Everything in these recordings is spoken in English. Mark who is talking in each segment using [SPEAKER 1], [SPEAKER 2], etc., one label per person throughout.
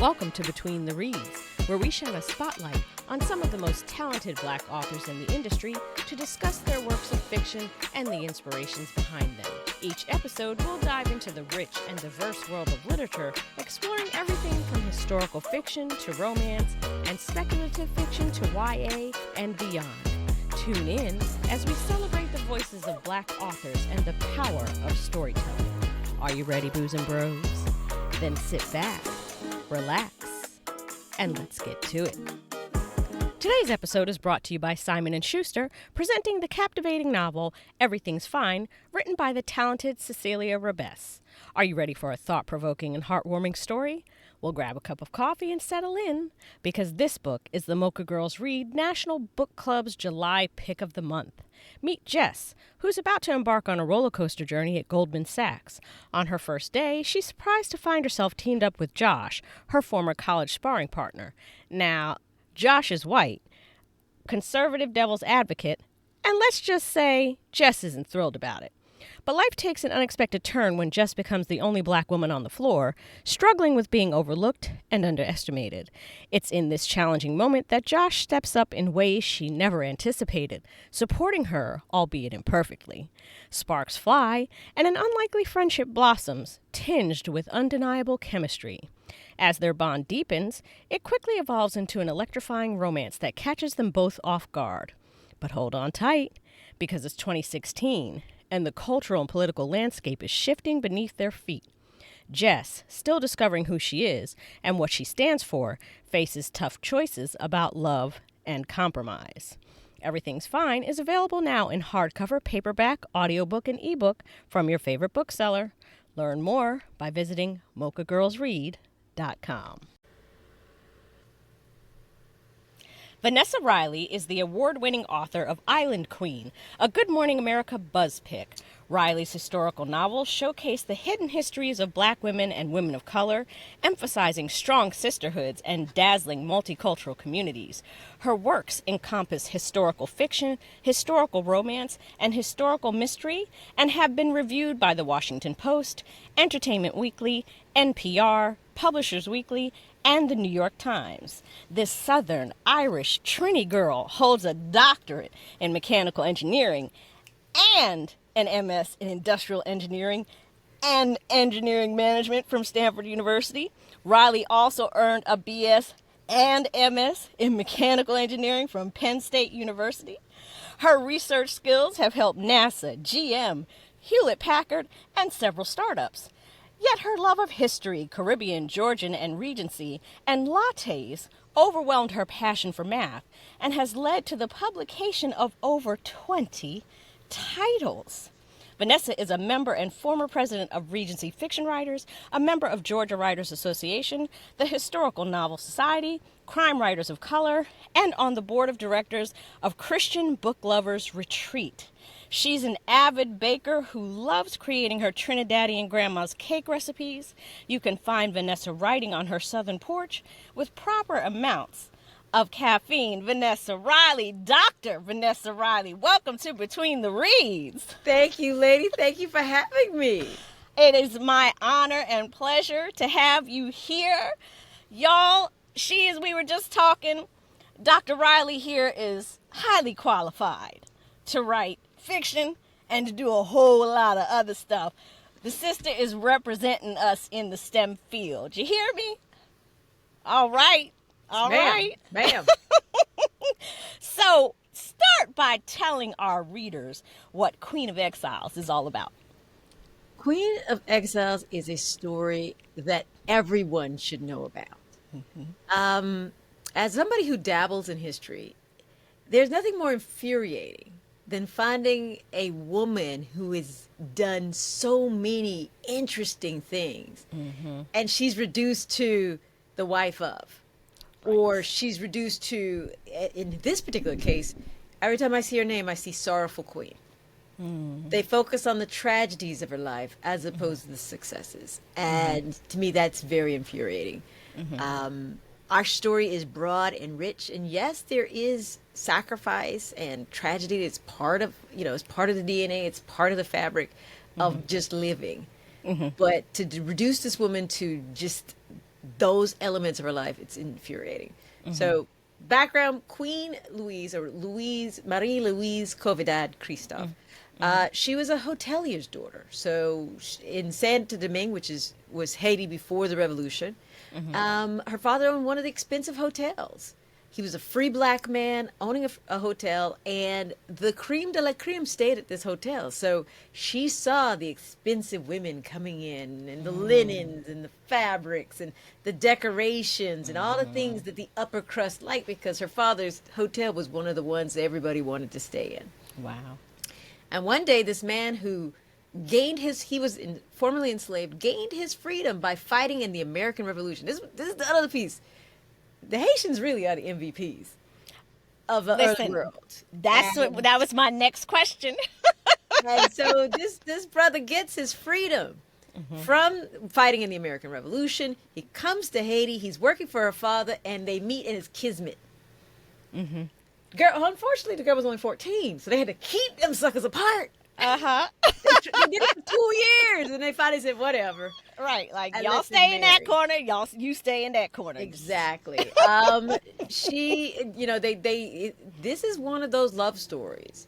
[SPEAKER 1] Welcome to Between the Reads, where we shine a spotlight on some of the most talented Black authors in the industry to discuss their works of fiction and the inspirations behind them. Each episode will dive into the rich and diverse world of literature, exploring everything from historical fiction to romance and speculative fiction to YA and beyond. Tune in as we celebrate the voices of Black authors and the power of storytelling. Are you ready, Boos and Bros? Then sit back, relax, and let's get to it. Today's episode is brought to you by Simon & Schuster, presenting the captivating novel Everything's Fine, written by the talented Cecilia Rabess. Are you ready for a thought-provoking and heartwarming story? Well, grab a cup of coffee and settle in, because this book is the Mocha Girls Read National Book Club's July Pick of the Month. Meet Jess, who's about to embark on a roller coaster journey at Goldman Sachs. On her first day, she's surprised to find herself teamed up with Josh, her former college sparring partner. Now, Josh is white, conservative devil's advocate, and let's just say Jess isn't thrilled about it. But life takes an unexpected turn when Jess becomes the only Black woman on the floor, struggling with being overlooked and underestimated. It's in this challenging moment that Josh steps up in ways she never anticipated, supporting her, albeit imperfectly. Sparks fly, and an unlikely friendship blossoms, tinged with undeniable chemistry. As their bond deepens, it quickly evolves into an electrifying romance that catches them both off guard. But hold on tight, because it's 2016, and the cultural and political landscape is shifting beneath their feet. Jess, still discovering who she is and what she stands for, faces tough choices about love and compromise. Everything's Fine is available now in hardcover, paperback, audiobook, and ebook from your favorite bookseller. Learn more by visiting mochagirlsread.com. Vanessa Riley is the award-winning author of Island Queen, a Good Morning America buzz pick. Riley's historical novels showcase the hidden histories of Black women and women of color, emphasizing strong sisterhoods and dazzling multicultural communities. Her works encompass historical fiction, historical romance, and historical mystery, and have been reviewed by The Washington Post, Entertainment Weekly, NPR, Publishers Weekly, and the New York Times. This Southern Irish Trini girl holds a doctorate in mechanical engineering and an MS in industrial engineering and engineering management from Stanford University. Riley also earned a BS and MS in mechanical engineering from Penn State University. Her research skills have helped NASA, GM, Hewlett-Packard, and several startups. Yet her love of history, Caribbean, Georgian, and Regency, and lattes overwhelmed her passion for math and has led to the publication of over 20 titles. Vanessa is a member and former president of Regency Fiction Writers, a member of Georgia Writers Association, the Historical Novel Society, Crime Writers of Color, and on the board of directors of Christian Book Lovers Retreat. She's an avid baker who loves creating her Trinidadian grandma's cake recipes. You can find Vanessa writing on her southern porch with proper amounts of caffeine. Vanessa Riley, Dr. Vanessa Riley, welcome to Between the Reads.
[SPEAKER 2] Thank you, lady. Thank you for having me.
[SPEAKER 1] It is my honor and pleasure to have you here. Y'all, we were just talking, Dr. Riley here is highly qualified to write fiction and to do a whole lot of other stuff. The sister is representing us in the STEM field. You hear me? All right. All right.
[SPEAKER 2] Ma'am.
[SPEAKER 1] So start by telling our readers what Queen of Exiles is all about.
[SPEAKER 2] Queen of Exiles is a story that everyone should know about. Mm-hmm. As somebody who dabbles in history, there's nothing more infuriating than finding a woman who has done so many interesting things, and she's reduced to the wife of, or she's reduced to, in this particular case, every time I see her name, I see sorrowful queen. They focus on the tragedies of her life as opposed to the successes. And to me, that's very infuriating. Our story is broad and rich, and yes, there is sacrifice and tragedy. It's part of, it's part of the DNA. It's part of the fabric of just living. But to reduce this woman to just those elements of her life, it's infuriating. So background, Queen Louise, or Marie-Louise Christophe. She was a hotelier's daughter. So in Saint Domingue, which was Haiti before the revolution, her father owned one of the expensive hotels. He was a free black man owning a hotel, and the creme de la creme stayed at this hotel. So she saw the expensive women coming in, and the linens and the fabrics and the decorations and all the things that the upper crust liked, because her father's hotel was one of the ones that everybody wanted to stay in.
[SPEAKER 1] Wow.
[SPEAKER 2] And one day, this man who he was formerly enslaved, gained his freedom by fighting in the American Revolution. This is the other piece. The Haitians really are the MVPs of the early world.
[SPEAKER 1] That was my next question.
[SPEAKER 2] And so this brother gets his freedom from fighting in the American Revolution. He comes to Haiti. He's working for her father, and they meet, and it's kismet. Girl, unfortunately, the girl was only 14, so they had to keep them suckers apart. They did it for 2 years, and they finally said, whatever.
[SPEAKER 1] Right, like, y'all stay in that corner, you stay in that corner.
[SPEAKER 2] Exactly. This is one of those love stories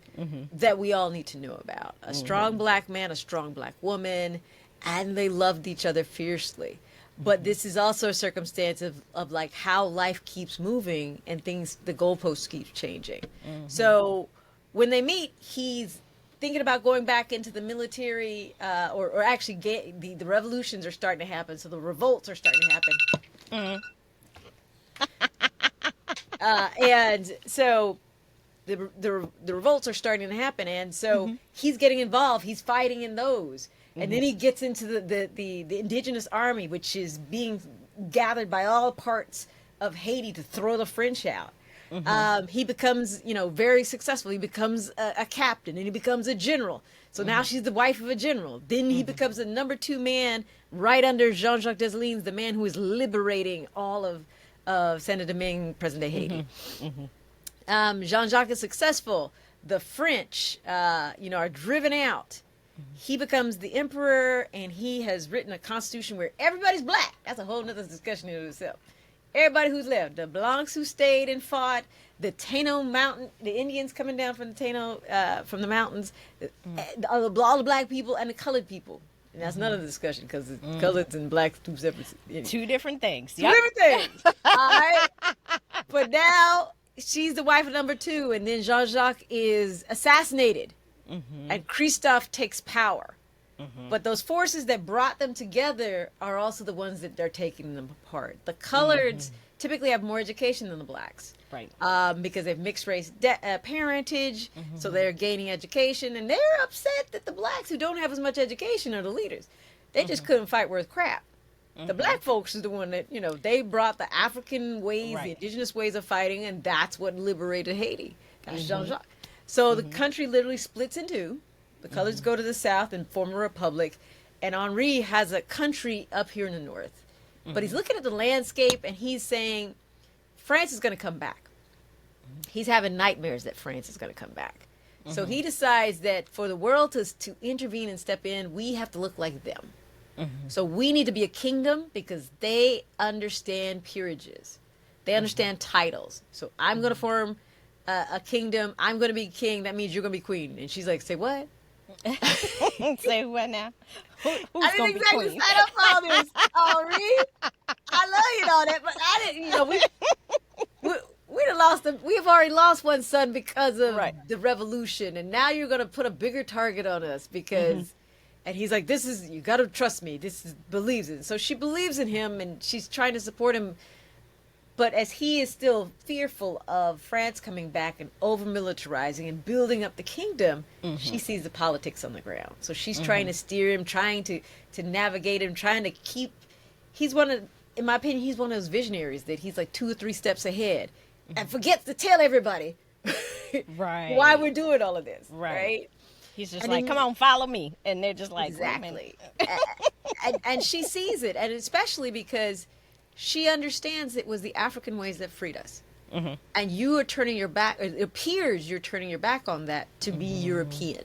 [SPEAKER 2] that we all need to know about. A strong black man, a strong black woman, and they loved each other fiercely. But this is also a circumstance of like how life keeps moving and the goalposts keep changing. So when they meet, he's thinking about going back into the military, or actually the revolutions are starting to happen, so the revolts are starting to happen. And so the revolts are starting to happen, and so he's getting involved. He's fighting in those, and then he gets into the indigenous army, which is being gathered by all parts of Haiti to throw the French out. He becomes, very successful. He becomes a captain, and he becomes a general. So now she's the wife of a general. Then he becomes the number 2 man right under Jean-Jacques Dessalines, the man who is liberating all of Saint-Domingue, present-day Haiti. Jean-Jacques is successful. The French, are driven out. He becomes the emperor, and he has written a constitution where everybody's black. That's a whole nother discussion in itself. Everybody who's left, the Blancs who stayed and fought, the Taino Mountain, the Indians coming down from the Taino, from the mountains, all the black people and the colored people. And that's another discussion, because the coloreds and blacks, two separate,
[SPEAKER 1] Two different things.
[SPEAKER 2] Two different things. All right. But now she's the wife of number 2, and then Jean-Jacques is assassinated, and Christophe takes power. But those forces that brought them together are also the ones that are taking them apart. The coloreds typically have more education than the blacks.
[SPEAKER 1] Right.
[SPEAKER 2] Because they've mixed race parentage, so they're gaining education, and they're upset that the blacks who don't have as much education are the leaders. They just couldn't fight worth crap. The black folks is the one that, they brought the African ways, the indigenous ways of fighting, and that's what liberated Haiti. That's Jean-Jacques. So the country literally splits in two. The colors go to the south and form a republic, and Henri has a country up here in the north. But he's looking at the landscape, and he's saying, France is going to come back. He's having nightmares that France is going to come back. So he decides that for the world to intervene and step in, we have to look like them. So we need to be a kingdom, because they understand peerages. They understand titles. So I'm going to form a kingdom. I'm going to be king. That means you're going to be queen. And she's like, say what?
[SPEAKER 1] Say what now? Who's
[SPEAKER 2] I didn't exactly sign up for all this, Henri. I love you and all that, but I didn't. We've already lost one son because of the revolution, and now you're going to put a bigger target on us because. And he's like, you got to trust me. Believes in. So she believes in him, and she's trying to support him. But as he is still fearful of France coming back and over-militarizing and building up the kingdom, she sees the politics on the ground. So she's trying to steer him, trying to navigate him, trying to keep... in my opinion, he's one of those visionaries that he's like 2 or 3 steps ahead and forgets to tell everybody why we're doing all of this. Right?
[SPEAKER 1] He's just like, come on, follow me. And they're just like,
[SPEAKER 2] exactly. and she sees it, and especially because she understands it was the African ways that freed us. And you are turning your back, it appears you're turning your back on that to be European.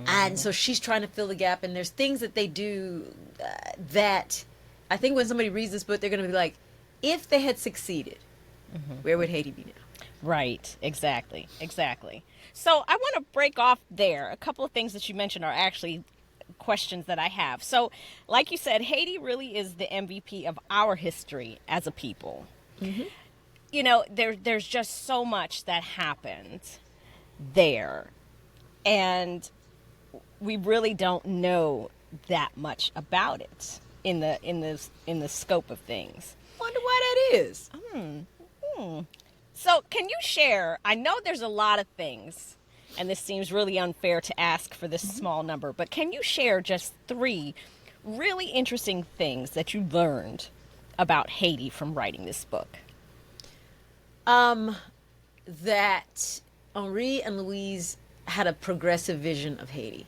[SPEAKER 2] And so she's trying to fill the gap, and there's things that they do that I think when somebody reads this book, they're going to be like, if they had succeeded, where would Haiti be now?
[SPEAKER 1] Right. Exactly. Exactly. So I want to break off there. A couple of things that you mentioned are actually questions that I have. So, like you said, Haiti really is the MVP of our history as a people. You know, there's just so much that happened there, and we really don't know that much about it in the scope of things.
[SPEAKER 2] Wonder why that is.
[SPEAKER 1] So, can you share? I know there's a lot of things, and this seems really unfair to ask for this small number, but can you share just 3 really interesting things that you learned about Haiti from writing this book?
[SPEAKER 2] That Henri and Louise had a progressive vision of Haiti.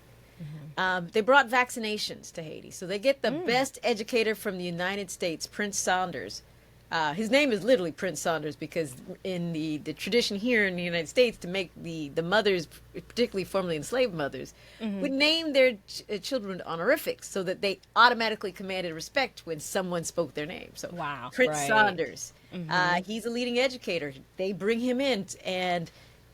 [SPEAKER 2] They brought vaccinations to Haiti. So they get the best educator from the United States, Prince Saunders. His name is literally Prince Saunders because in the tradition here in the United States, to make the mothers, particularly formerly enslaved mothers, would name their children honorifics so that they automatically commanded respect when someone spoke their name. So
[SPEAKER 1] Wow,
[SPEAKER 2] Prince
[SPEAKER 1] right.
[SPEAKER 2] Saunders, he's a leading educator. They bring him in, and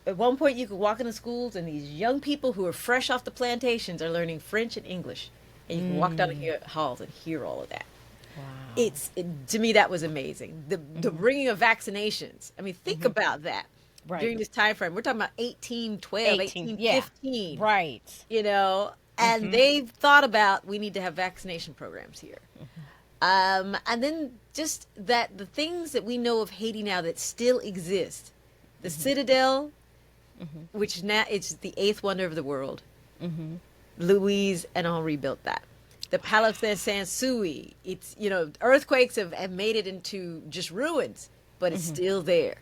[SPEAKER 2] at one point you could walk into schools and these young people who are fresh off the plantations are learning French and English. And you can walk down the halls and hear all of that.
[SPEAKER 1] Wow.
[SPEAKER 2] To me, that was amazing. The bringing of vaccinations. I mean, think about that.
[SPEAKER 1] Right.
[SPEAKER 2] During this time frame, we're talking about 1812, 1815.
[SPEAKER 1] Right.
[SPEAKER 2] You know, and they've thought about we need to have vaccination programs here. And then just that the things that we know of Haiti now that still exist, the Citadel, which now it's the 8th wonder of the world. Louise and Henri built that. The Palace de Saint-Souci, it's, you know, earthquakes have made it into just ruins, but it's still there.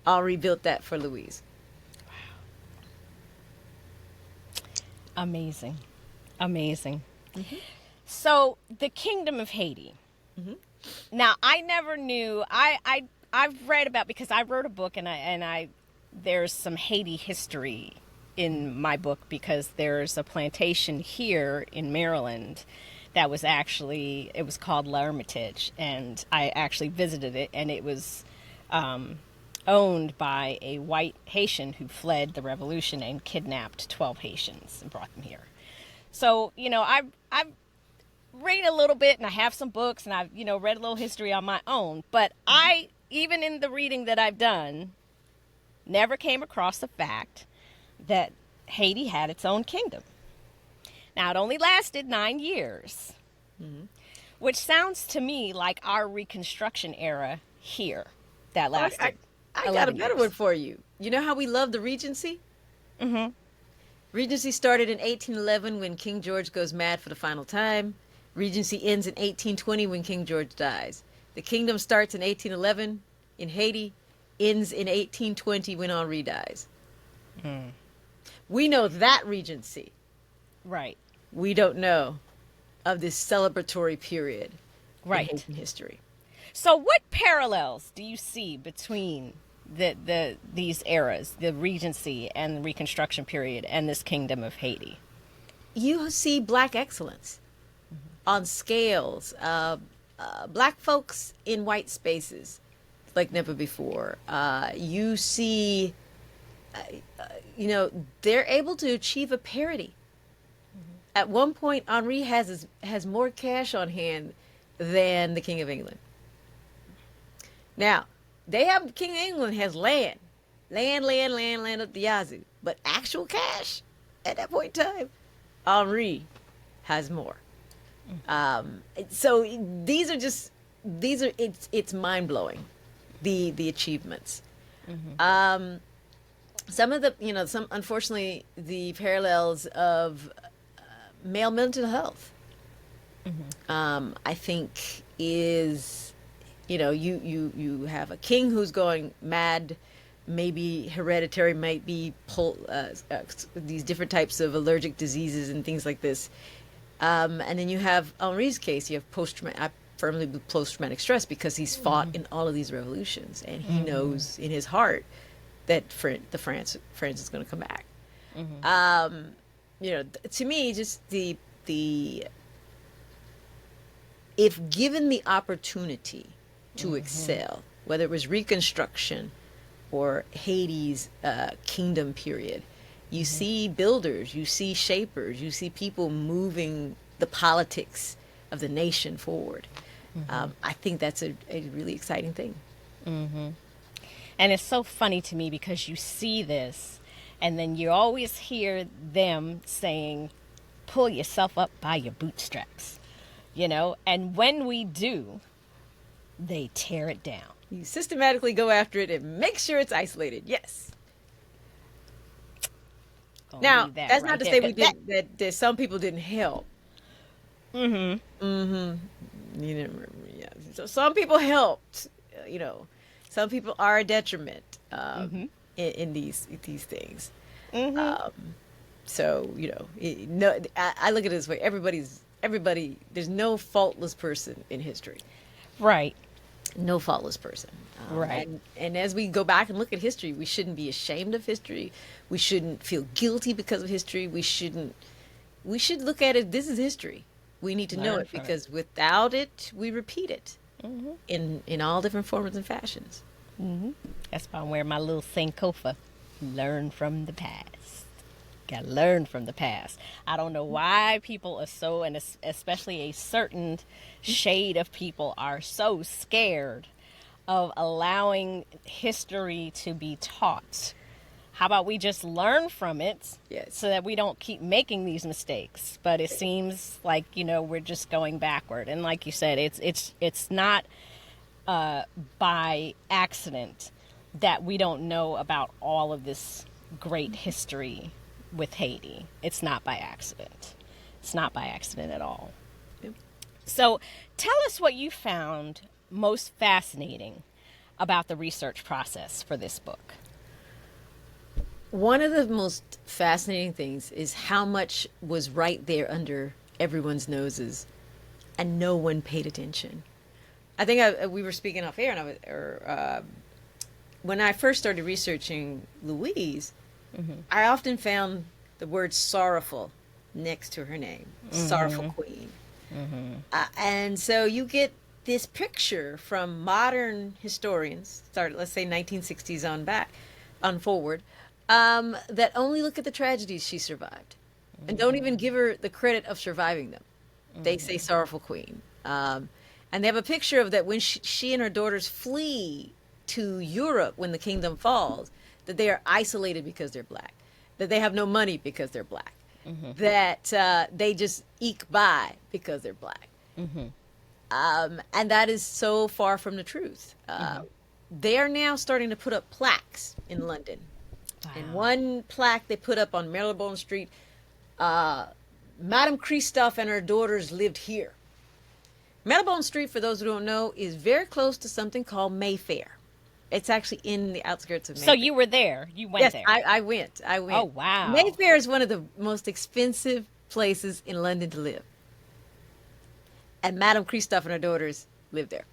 [SPEAKER 2] Henri built that for Louise.
[SPEAKER 1] Amazing. Amazing. So, the Kingdom of Haiti. Now, I never knew. I've read about, because I wrote a book and I there's some Haiti history in my book because there's a plantation here in Maryland that was actually, it was called L'Hermitage, and I actually visited it, and it was owned by a white Haitian who fled the revolution and kidnapped 12 Haitians and brought them here. So, you know, I've read a little bit, and I have some books, and I've, you know, read a little history on my own, but I, even in the reading that I've done, never came across the fact that Haiti had its own kingdom. Now, it only lasted 9 years, which sounds to me like our Reconstruction era here that lasted.
[SPEAKER 2] I got a better one for you. You know how we love the Regency? Regency started in 1811 when King George goes mad for the final time. Regency ends in 1820 when King George dies. The kingdom starts in 1811 in Haiti, ends in 1820 when Henri dies. We know that Regency.
[SPEAKER 1] Right.
[SPEAKER 2] We don't know of this celebratory period in Haitian history.
[SPEAKER 1] So what parallels do you see between these eras, the Regency and the Reconstruction period, and this Kingdom of Haiti?
[SPEAKER 2] You see Black excellence on scales. Black folks in white spaces like never before. You see, you know, they're able to achieve a parity. At one point, Henri has more cash on hand than the King of England. Now, King of England has land up the yazoo, but actual cash at that point in time, Henri has more. So it's mind blowing, the achievements. Some of the, you know, unfortunately the parallels of male mental health, I think is, you know, you have a king who's going mad, maybe hereditary, might be these different types of allergic diseases and things like this. And then you have Henri's case, you have I firmly believe post-traumatic stress because he's fought in all of these revolutions, and he knows in his heart that France is going to come back. You know, to me, just the if given the opportunity to excel, whether it was Reconstruction or Haiti's kingdom period, you see builders, you see shapers, you see people moving the politics of the nation forward. I think that's a really exciting thing.
[SPEAKER 1] And it's so funny to me because you see this, and then you always hear them saying, pull yourself up by your bootstraps, you know? And when we do, they tear it down.
[SPEAKER 2] You systematically go after it and make sure it's isolated. Yes. Now, that's
[SPEAKER 1] right
[SPEAKER 2] not to
[SPEAKER 1] there,
[SPEAKER 2] say
[SPEAKER 1] 'cause
[SPEAKER 2] we did that some people didn't help. You know, yeah. So some people helped, you know. Some people are a detriment in these things. So, you know, I look at it this way. Everybody, there's no faultless person in history.
[SPEAKER 1] Right.
[SPEAKER 2] No faultless person.
[SPEAKER 1] Right.
[SPEAKER 2] And as we go back and look at history, we shouldn't be ashamed of history. We shouldn't feel guilty because of history. We should look at it. This is history. We need to know it because without it, we repeat it in all different forms and fashions.
[SPEAKER 1] That's why I'm wearing my little Sankofa. Learn from the past. Gotta learn from the past. I don't know why people are so, and especially a certain shade of people are so scared of allowing history to be taught. How about we just learn from it so that we don't keep making these mistakes? But it seems like, you know, we're just going backward. And like you said, it's not by accident that we don't know about all of this great history with Haiti. It's not by accident. It's not by accident at all.
[SPEAKER 2] Yep.
[SPEAKER 1] So tell us what you found most fascinating about the research process for this book.
[SPEAKER 2] One of the most fascinating things is how much was right there under everyone's noses and no one paid attention. I think we were speaking off air, and when I first started researching Louise, I often found the word sorrowful next to her name, Sorrowful Queen. And so you get this picture from modern historians, let's say 1960s on forward, that only look at the tragedies she survived and don't even give her the credit of surviving them. They say Sorrowful Queen. And they have a picture of that when she and her daughters flee to Europe when the kingdom falls, that they are isolated because they're black, that they have no money because they're black, that they just eke by because they're black. And that is so far from the truth. They are now starting to put up plaques in London. Wow. And one plaque they put up on Marylebone Street, Madame Christophe and her daughters lived here. Marylebone Street, for those who don't know, is very close to something called Mayfair. It's actually in the outskirts of Mayfair.
[SPEAKER 1] So you were there. You went there.
[SPEAKER 2] Yes, I went.
[SPEAKER 1] Oh, wow.
[SPEAKER 2] Mayfair is one of the most expensive places in London to live. And Madame Christophe and her daughters live there.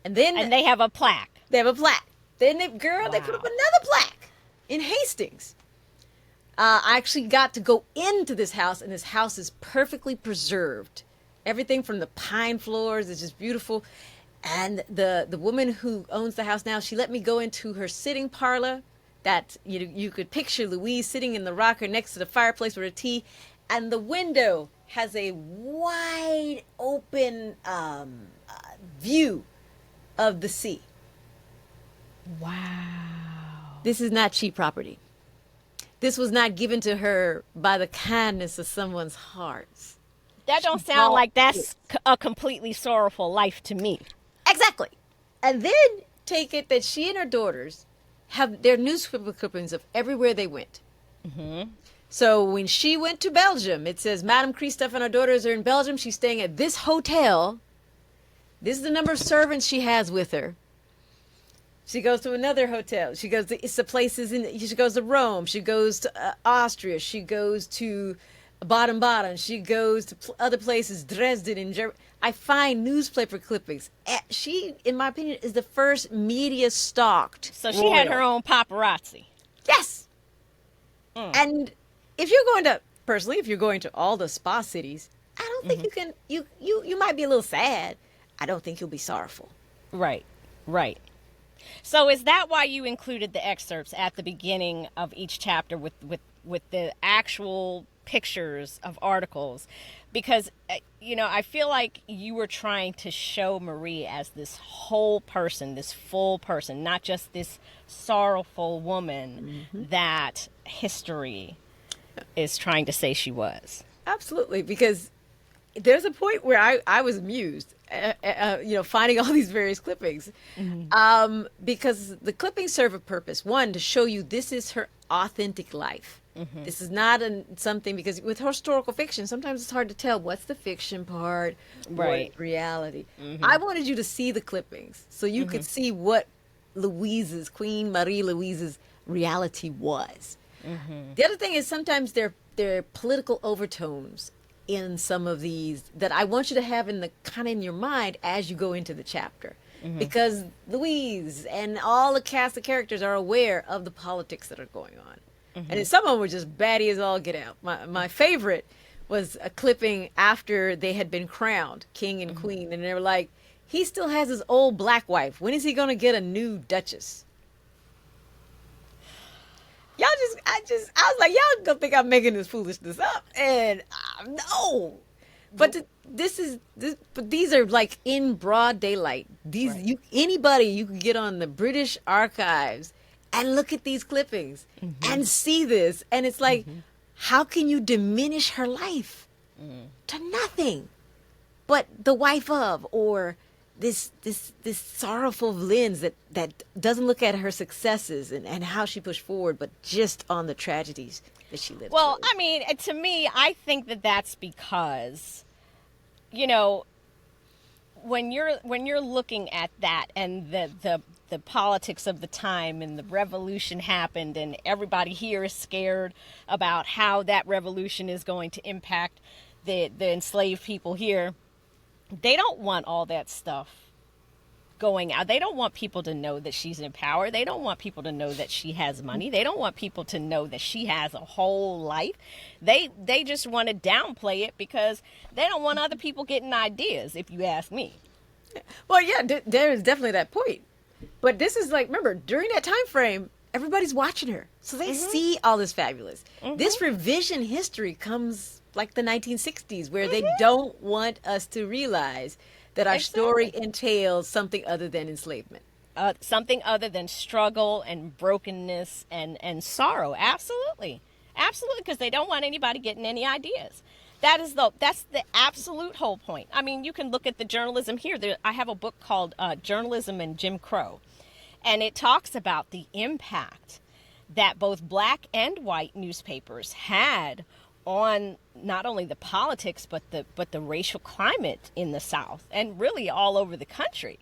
[SPEAKER 2] And
[SPEAKER 1] they have a plaque.
[SPEAKER 2] They have a plaque. Then they put up another plaque in Hastings. I actually got to go into this house, and this house is perfectly preserved. Everything from the pine floors is just beautiful. And the woman who owns the house now, she let me go into her sitting parlor. That you could picture Louise sitting in the rocker next to the fireplace with her tea, and the window has a wide open view of the sea.
[SPEAKER 1] Wow.
[SPEAKER 2] This is not cheap property. This was not given to her by the kindness of someone's hearts.
[SPEAKER 1] That don't sound like that's a completely sorrowful life to me.
[SPEAKER 2] Exactly. And then take it that she and her daughters have their newspaper clippings of everywhere they went. So when she went to Belgium, it says Madame Christophe and her daughters are in Belgium. She's staying at this hotel. This is the number of servants she has with her. She goes to another hotel. She goes to she goes to Rome. She goes to Austria. She goes to Baden-Baden. She goes to other places, Dresden and Germany. I find newspaper clippings. She, in my opinion, is the first media stalked.
[SPEAKER 1] So she had her own paparazzi.
[SPEAKER 2] Yes. And if you're going to all the spa cities, I don't think you can. You might be a little sad. I don't think you'll be sorrowful.
[SPEAKER 1] Right, right. So is that why you included the excerpts at the beginning of each chapter with the actual pictures of articles? Because, I feel like you were trying to show Marie as this whole person, this full person, not just this sorrowful woman that history is trying to say she was.
[SPEAKER 2] Absolutely, because there's a point where I was amused, finding all these various clippings, because the clippings serve a purpose. One, to show you this is her authentic life. This is not something, because with historical fiction, sometimes it's hard to tell what's the fiction part,
[SPEAKER 1] Right.
[SPEAKER 2] what reality. I wanted you to see the clippings so you could see what Queen Marie-Louise's reality was. The other thing is sometimes there are political overtones in some of these that I want you to have in your mind as you go into the chapter, because Louise and all the cast of characters are aware of the politics that are going on. And then some of them were just batty as all get out. My favorite was a clipping after they had been crowned king and queen, and they were like, he still has his old black wife. When is he going to get a new duchess? I was like, y'all gonna think I'm making this foolishness up, and no. But these are like in broad daylight.
[SPEAKER 1] Right.
[SPEAKER 2] Anybody you can get on the British archives and look at these clippings and see this, and it's like, how can you diminish her life to nothing but the wife of, or this sorrowful lens that doesn't look at her successes and how she pushed forward, but just on the tragedies that she lived
[SPEAKER 1] Well,
[SPEAKER 2] through.
[SPEAKER 1] I mean, to me, I think that's because, when you're looking at that and the politics of the time and the revolution happened and everybody here is scared about how that revolution is going to impact the enslaved people here, they don't want all that stuff going out. They don't want people to know that she's in power. They don't want people to know that she has money. They don't want people to know that she has a whole life. They just want to downplay it because they don't want other people getting ideas, if you ask me.
[SPEAKER 2] Well, yeah, there is definitely that point. But this is like, remember, during that time frame, everybody's watching her. So they see all this fabulous. This revision history comes like the 1960s, where they don't want us to realize that our story entails something other than enslavement.
[SPEAKER 1] Something other than struggle and brokenness and sorrow. Absolutely. Absolutely, because they don't want anybody getting any ideas. That's the absolute whole point. I mean, you can look at the journalism here. I have a book called Journalism and Jim Crow, and it talks about the impact that both black and white newspapers had on not only the politics but the racial climate in the South and really all over the country,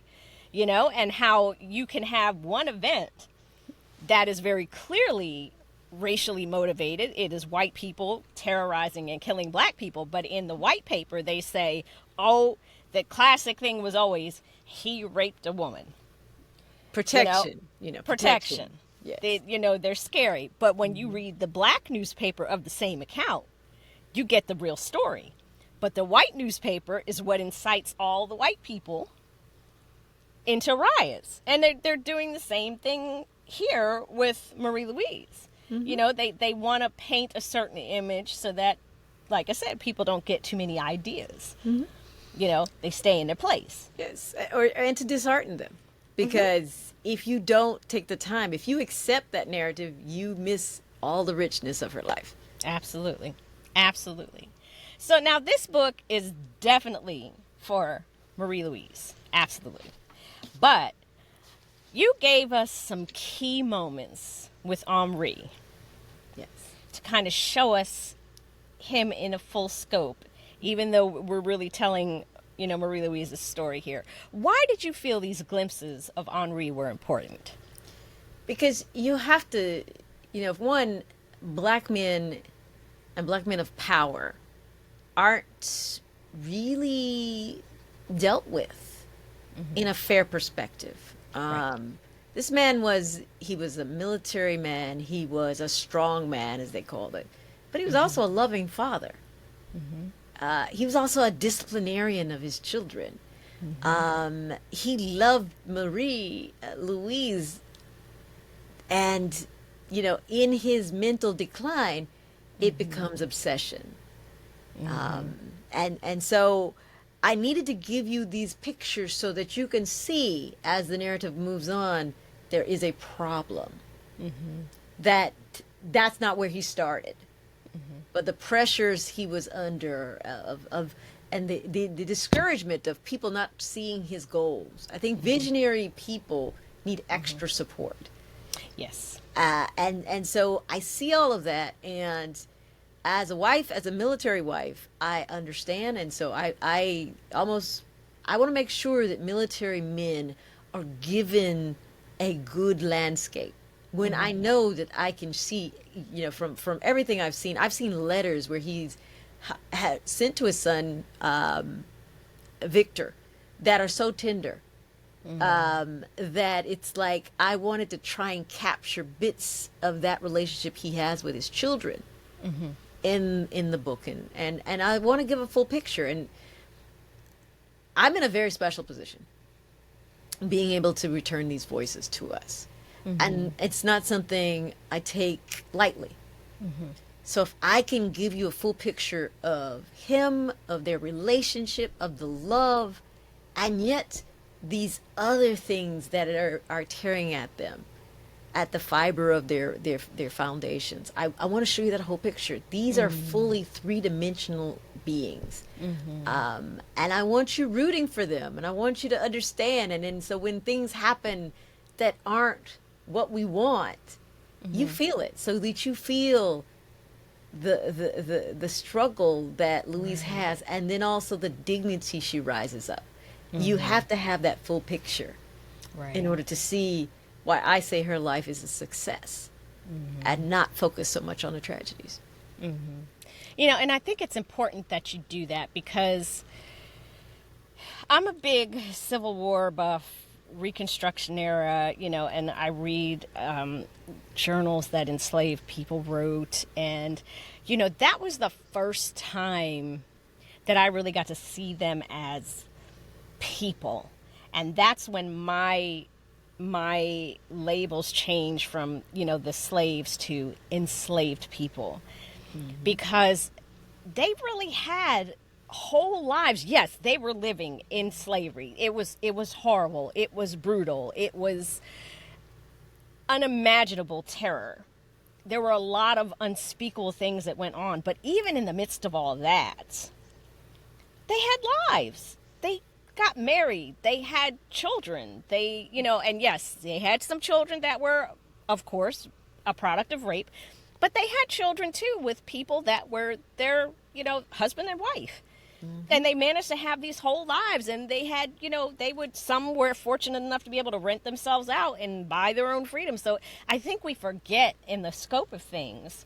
[SPEAKER 1] and how you can have one event that is very clearly racially motivated. It is white people terrorizing and killing black people, but in the white paper they say, oh, the classic thing was always, he raped a woman.
[SPEAKER 2] Protection.
[SPEAKER 1] Protection.
[SPEAKER 2] Yes.
[SPEAKER 1] They're scary. But when you read the black newspaper of the same account, you get the real story. But the white newspaper is what incites all the white people into riots. And they're doing the same thing here with Marie-Louise. They want to paint a certain image so that, like I said, people don't get too many ideas. They stay in their place.
[SPEAKER 2] Yes, and to dishearten them. Because if you don't take the time, if you accept that narrative, you miss all the richness of her life.
[SPEAKER 1] Absolutely. Absolutely. So now this book is definitely for Marie-Louise. Absolutely. But you gave us some key moments with Henri.
[SPEAKER 2] Yes.
[SPEAKER 1] To kind of show us him in a full scope, even though we're really telling, Marie-Louise's story here. Why did you feel these glimpses of Henri were important?
[SPEAKER 2] Because you have to, if one, black men and black men of power aren't really dealt with in a fair perspective.
[SPEAKER 1] Right.
[SPEAKER 2] This man he was a military man. He was a strong man, as they called it. But he was also a loving father. he was also a disciplinarian of his children. He loved Marie-Louise, and in his mental decline, it becomes obsession. And so I needed to give you these pictures so that you can see, as the narrative moves on, there is a problem. That's not where he started, but the pressures he was under and the discouragement of people not seeing his goals. I think visionary people need extra support.
[SPEAKER 1] Yes.
[SPEAKER 2] And so I see all of that, and as a wife, as a military wife, I understand, and so I want to make sure that military men are given a good landscape. When I know that I can see, from everything I've seen letters where he's had sent to his son, Victor, that are so tender, that it's like I wanted to try and capture bits of that relationship he has with his children in the book, and I want to give a full picture. And I'm in a very special position, being able to return these voices to us. And it's not something I take lightly. So if I can give you a full picture of him, of their relationship, of the love, and yet these other things that are tearing at them, at the fiber of their foundations, I want to show you that whole picture. These are fully three-dimensional beings. And I want you rooting for them, and I want you to understand. And then so when things happen that aren't what we want, you feel it, so that you feel the struggle that Louise has, and then also the dignity she rises up. You have to have that full picture in order to see why I say her life is a success, and not focus so much on the tragedies.
[SPEAKER 1] And I think it's important that you do that, because I'm a big Civil War buff, Reconstruction era, and I read journals that enslaved people wrote, and that was the first time that I really got to see them as people, and that's when my labels changed from the slaves to enslaved people, because they really had whole lives. Yes, they were living in slavery. It was horrible. It was brutal. It was unimaginable terror. There were a lot of unspeakable things that went on, but even in the midst of all that, they had lives. They got married. They had children. They, and yes, they had some children that were, of course, a product of rape, but they had children too with people that were their, husband and wife. And they managed to have these whole lives, and they had, some were fortunate enough to be able to rent themselves out and buy their own freedom. So I think we forget in the scope of things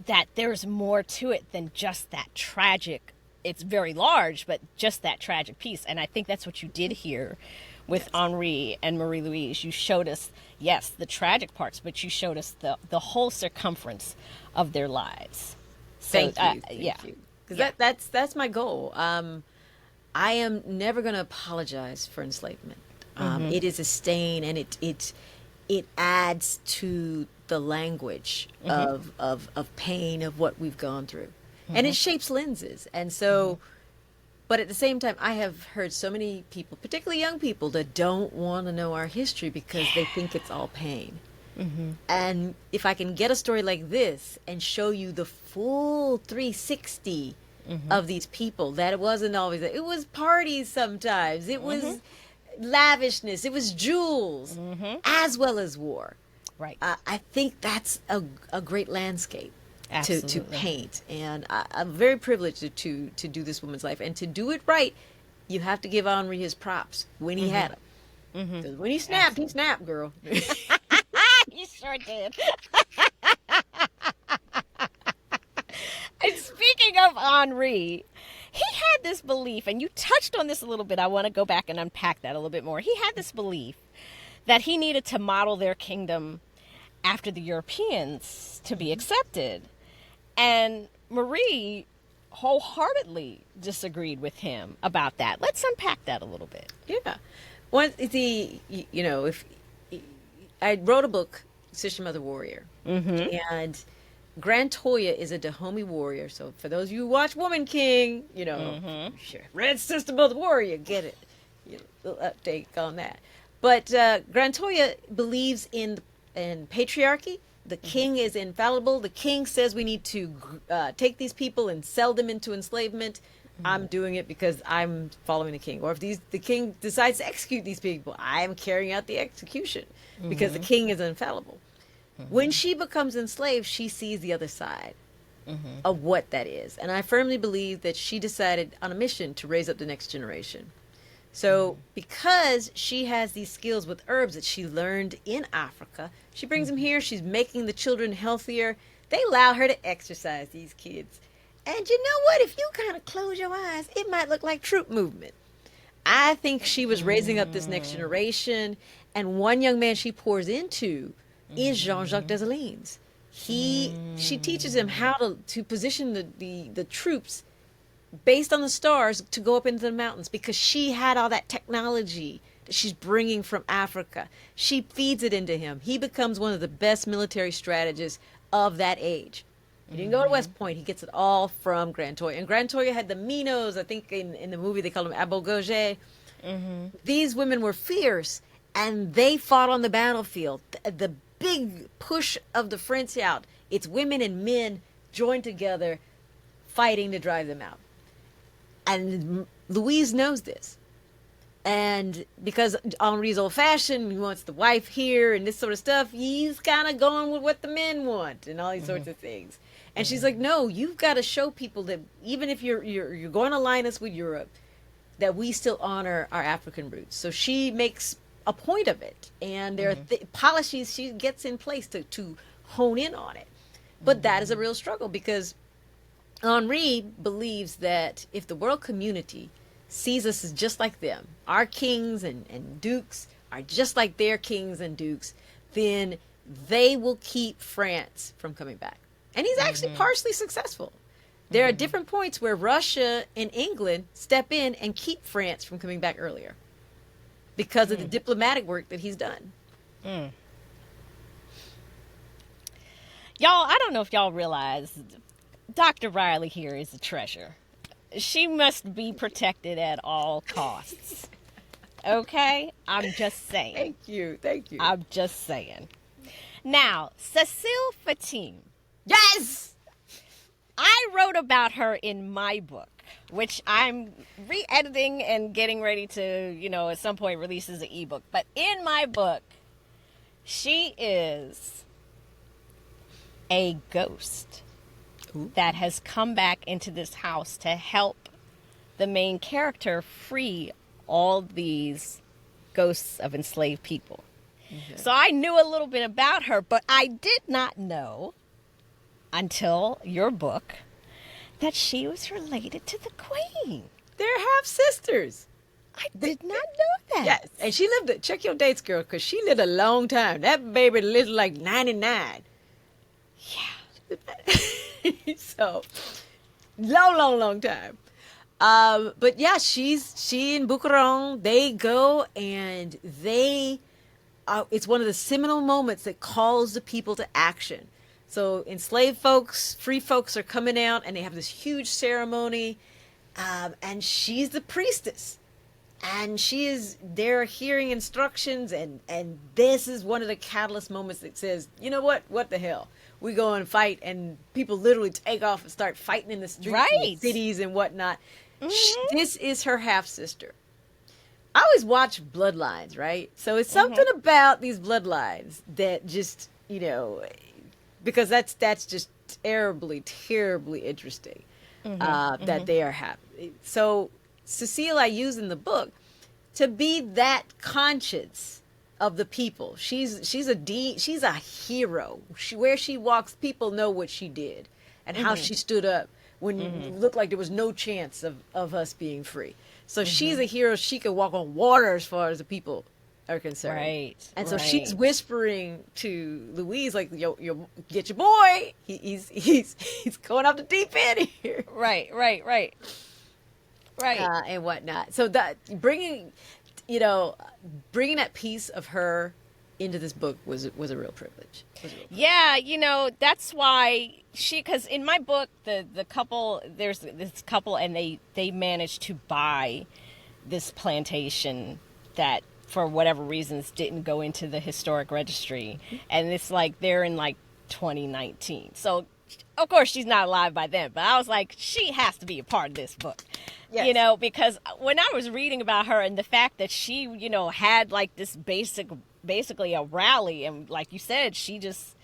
[SPEAKER 1] that there's more to it than just that tragic. It's very large, but just that tragic piece. And I think that's what you did here with Henri and Marie-Louise. You showed us, yes, the tragic parts, but you showed us the whole circumference of their lives. So,
[SPEAKER 2] Thank you. Because that's my goal. I am never going to apologize for enslavement. It is a stain, and it adds to the language of pain, of what we've gone through, and it shapes lenses. And so, but at the same time, I have heard so many people, particularly young people, that don't want to know our history because they think it's all pain. And if I can get a story like this and show you the full 360 of these people, that it wasn't always, it was parties sometimes, it was lavishness, it was jewels, as well as war.
[SPEAKER 1] Right.
[SPEAKER 2] I think that's a great landscape to paint. And I'm very privileged to do this woman's life. And to do it right, you have to give Henri his props when he had them. Because when he snapped, girl.
[SPEAKER 1] You sure did. And speaking of Henri, he had this belief, and you touched on this a little bit. I want to go back and unpack that a little bit more. He had this belief that he needed to model their kingdom after the Europeans to be accepted. And Marie wholeheartedly disagreed with him about that. Let's unpack that a little bit.
[SPEAKER 2] Yeah. If I wrote a book, Sister Mother Warrior, and Grand Toya is a Dahomey warrior. So for those of you who watch Woman King, sure, Red Sister Mother Warrior, get it. Little update on that. But Grand Toya believes in patriarchy. The king is infallible. The king says we need to take these people and sell them into enslavement. I'm doing it because I'm following the king. Or if the king decides to execute these people, I am carrying out the execution because the king is infallible. When she becomes enslaved, she sees the other side of what that is. And I firmly believe that she decided on a mission to raise up the next generation. So because she has these skills with herbs that she learned in Africa, she brings them here. She's making the children healthier. They allow her to exercise these kids. And you know what? If you kind of close your eyes, it might look like troop movement. I think she was raising up this next generation. And one young man she pours into is Jean-Jacques Dessalines. She teaches him how to position the troops based on the stars to go up into the mountains, because she had all that technology that she's bringing from Africa. She feeds it into him. He becomes one of the best military strategists of that age. He didn't go to West Point. He gets it all from Grand Toya. And Grand Toya had the Minos. I think in the movie they call them Abogoge. These women were fierce, and they fought on the battlefield. The big push of the French out, it's women and men joined together fighting to drive them out. And Louise knows this. And because Henri's old-fashioned, he wants the wife here and this sort of stuff, he's kind of going with what the men want and all these sorts of things. And she's like, no, you've got to show people that even if you're going to align us with Europe, that we still honor our African roots. So she makes a point of it. And there are policies she gets in place to hone in on it. But that is a real struggle, because Henri believes that if the world community sees us as just like them, our kings and dukes are just like their kings and dukes, then they will keep France from coming back. And he's actually partially successful. There are different points where Russia and England step in and keep France from coming back earlier because of the diplomatic work that he's done.
[SPEAKER 1] Y'all, I don't know if y'all realize Dr. Riley here is a treasure. She must be protected at all costs. Okay? I'm just saying.
[SPEAKER 2] Thank you.
[SPEAKER 1] I'm just saying. Now, Cécile Fatime.
[SPEAKER 2] Yes!
[SPEAKER 1] I wrote about her in my book, which I'm re-editing and getting ready to, at some point release as an ebook. But in my book, she is a ghost that has come back into this house to help the main character free all these ghosts of enslaved people. So I knew a little bit about her, but I did not know until your book that she was related to the Queen.
[SPEAKER 2] They're half sisters.
[SPEAKER 1] I did not know that.
[SPEAKER 2] Yes, and she lived. Check your dates, girl, because she lived a long time. That baby lived like 99.
[SPEAKER 1] Yeah.
[SPEAKER 2] So long time. But yeah, she and Boucheron, they go and it's one of the seminal moments that calls the people to action. So enslaved folks, free folks are coming out, and they have this huge ceremony, and she's the priestess, and they're hearing instructions, and this is one of the catalyst moments that says, you know what the hell? We go and fight, and people literally take off and start fighting in the streets and the cities and whatnot. This is her half-sister. I always watch Bloodlines, right? So it's something about these bloodlines that just, because that's just terribly interesting that they are happy. So Cécile, I use in the book to be that conscience of the people. She's a hero. Where she walks, people know what she did and how she stood up when it looked like there was no chance of us being free. So she's a hero. She could walk on water as far as the people are concerned.
[SPEAKER 1] Right.
[SPEAKER 2] And so
[SPEAKER 1] right.
[SPEAKER 2] she's whispering to Louise, like, yo, get your boy. He's going off the deep end here.
[SPEAKER 1] Right. Right.
[SPEAKER 2] And whatnot. So that bringing that piece of her into this book was a real privilege.
[SPEAKER 1] Yeah, that's why because in my book, the couple, there's this couple and they managed to buy this plantation that for whatever reasons didn't go into the historic registry. And it's like they're in like 2019. So of course she's not alive by then, but I was like, she has to be a part of this book. Yes. Because when I was reading about her and the fact that she, had like this basically a rally, and like you said, she just